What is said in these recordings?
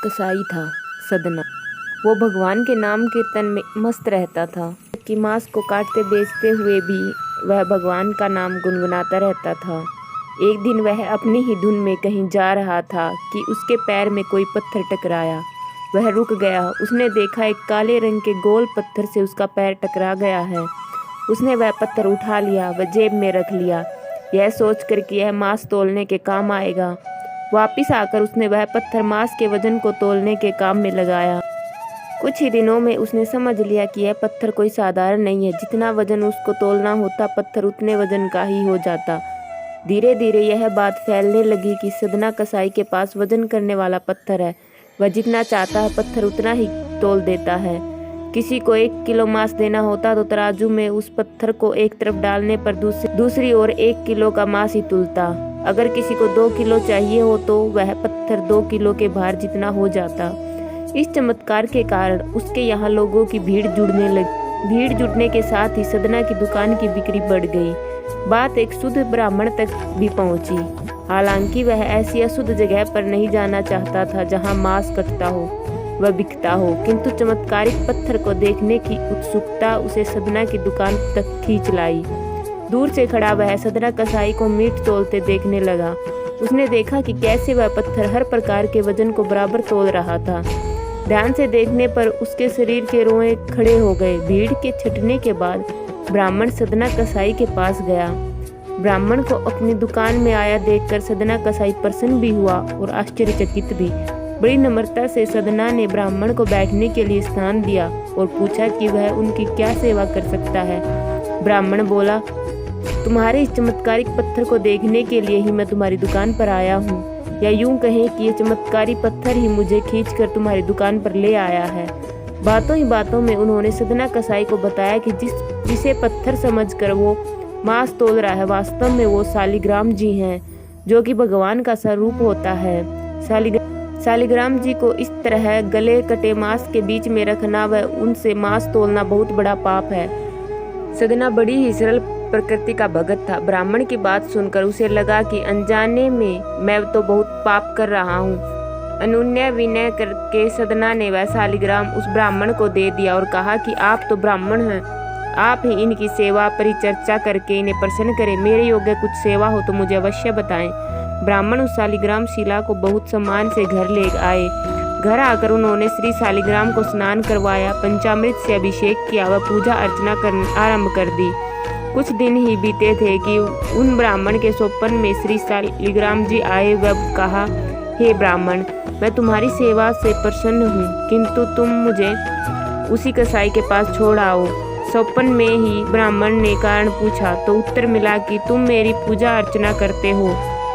कसाई था सदना। वो भगवान के नाम कीर्तन में मस्त रहता था कि मांस को काटते बेचते हुए भी वह भगवान का नाम गुनगुनाता रहता था। एक दिन वह अपनी ही धुन में कहीं जा रहा था कि उसके पैर में कोई पत्थर टकराया। वह रुक गया। उसने देखा एक काले रंग के गोल पत्थर से उसका पैर टकरा गया है। उसने वह पत्थर उठा लिया व जेब में रख लिया, यह सोचकर कि यह मांस तोलने के काम आएगा। वापिस आकर उसने वह पत्थर मांस के वजन को तोलने के काम में लगाया। कुछ ही दिनों में उसने समझ लिया कि यह पत्थर कोई साधारण नहीं है। जितना वजन उसको तोलना होता पत्थर उतने वजन का ही हो जाता। धीरे धीरे यह बात फैलने लगी कि सदना कसाई के पास वजन करने वाला पत्थर है। वह जितना चाहता है पत्थर उतना ही तोल देता है। किसी को 1 किलो मांस देना होता तो तराजू में उस पत्थर को एक तरफ डालने पर दूसरी ओर 1 किलो का मांस ही तुलता। अगर किसी को 2 किलो चाहिए हो तो वह पत्थर 2 किलो के भार जितना हो जाता। इस चमत्कार के कारण उसके यहाँ लोगों की भीड़ जुड़ने लगी। भीड़ जुटने के साथ ही सदना की दुकान की बिक्री बढ़ गई। बात एक शुद्ध ब्राह्मण तक भी पहुंची। हालांकि वह ऐसी अशुद्ध जगह पर नहीं जाना चाहता था जहां मांस कटता हो व बिकता हो, किंतु चमत्कारिक पत्थर को देखने की उत्सुकता उसे सदना की दुकान तक खींच लाई। दूर से खड़ा वह सदना कसाई को मीट तोलते देखने लगा। उसने देखा कि कैसे वह पत्थर हर प्रकार के वजन को बराबर तोल रहा था। ध्यान से देखने पर उसके शरीर के रोए खड़े हो गए। भीड़ के छटने के बाद ब्राह्मण सदना कसाई के पास गया। ब्राह्मण को अपनी दुकान में आया देखकर सदना कसाई प्रसन्न भी हुआ और आश्चर्यचकित भी। बड़ी नम्रता से सदना ने ब्राह्मण को बैठने के लिए स्थान दिया और पूछा कि वह उनकी क्या सेवा कर सकता है। ब्राह्मण बोला, तुम्हारे इस चमत्कारिक पत्थर को देखने के लिए ही मैं तुम्हारी दुकान पर आया हूँ, या यूं कहें कि यह चमत्कारी पत्थर ही मुझे खींचकर तुम्हारी दुकान पर ले आया है। बातों ही बातों में उन्होंने सदना कसाई को बताया कि जिसे पत्थर समझकर वो मांस तोल रहा है वास्तव में वो शालिग्राम जी हैं, जो कि भगवान का स्वरूप होता है। शालिग्राम जी को इस तरह गले कटे मांस के बीच में रखना व उनसे मांस तोलना बहुत बड़ा पाप है। सदना बड़ी ही सरल प्रकृति का भगत था। ब्राह्मण की बात सुनकर उसे लगा कि अनजाने में मैं तो बहुत पाप कर रहा हूँ। अनुनय विनय करके सदना ने वह शालिग्राम उस ब्राह्मण को दे दिया और कहा कि आप तो ब्राह्मण हैं, आप ही इनकी सेवा परिचर्चा करके इन्हें प्रसन्न करें। मेरे योग्य कुछ सेवा हो तो मुझे अवश्य बताएं। ब्राह्मण उस शालिग्राम शिला को बहुत सम्मान से घर ले आए। घर आकर उन्होंने श्री शालिग्राम को स्नान करवाया, पंचामृत से अभिषेक किया व पूजा अर्चना आरंभ कर दी। कुछ दिन ही बीते थे कि उन ब्राह्मण के स्वप्न में श्री शालिग्राम जी आए व कहा, हे ब्राह्मण, मैं तुम्हारी सेवा से प्रसन्न हूँ, किंतु तुम मुझे उसी कसाई के पास छोड़ आओ। स्वप्न में ही ब्राह्मण ने कारण पूछा तो उत्तर मिला कि तुम मेरी पूजा अर्चना करते हो,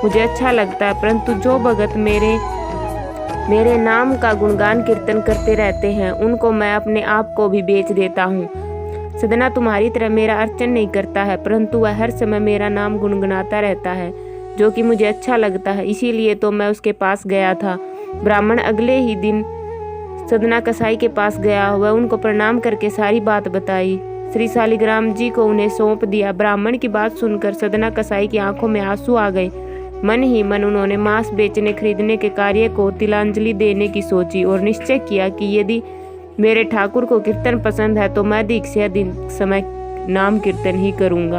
मुझे अच्छा लगता है, परंतु जो भगत मेरे नाम का गुणगान कीर्तन करते रहते हैं उनको मैं अपने आप को भी बेच देता हूँ। सदना तुम्हारी तरह मेरा अर्चन नहीं करता है, परंतु वह हर समय मेरा नाम गुनगुनाता रहता है, जो कि मुझे अच्छा लगता है, इसीलिए तो मैं उसके पास गया था। ब्राह्मण अगले ही दिन सदना कसाई के पास गया। वह उनको प्रणाम करके सारी बात बताई। श्री शालिग्राम जी को उन्हें सौंप दिया। ब्राह्मण की बात सुनकर सदना कसाई की आंखों में आंसू आ गए। मन ही मन उन्होंने मांस बेचने खरीदने के कार्य को तिलांजलि देने की सोची और निश्चय किया कि यदि मेरे ठाकुर को कीर्तन पसंद है तो मैं अधिक से अधिक समय नाम कीर्तन ही करूँगा।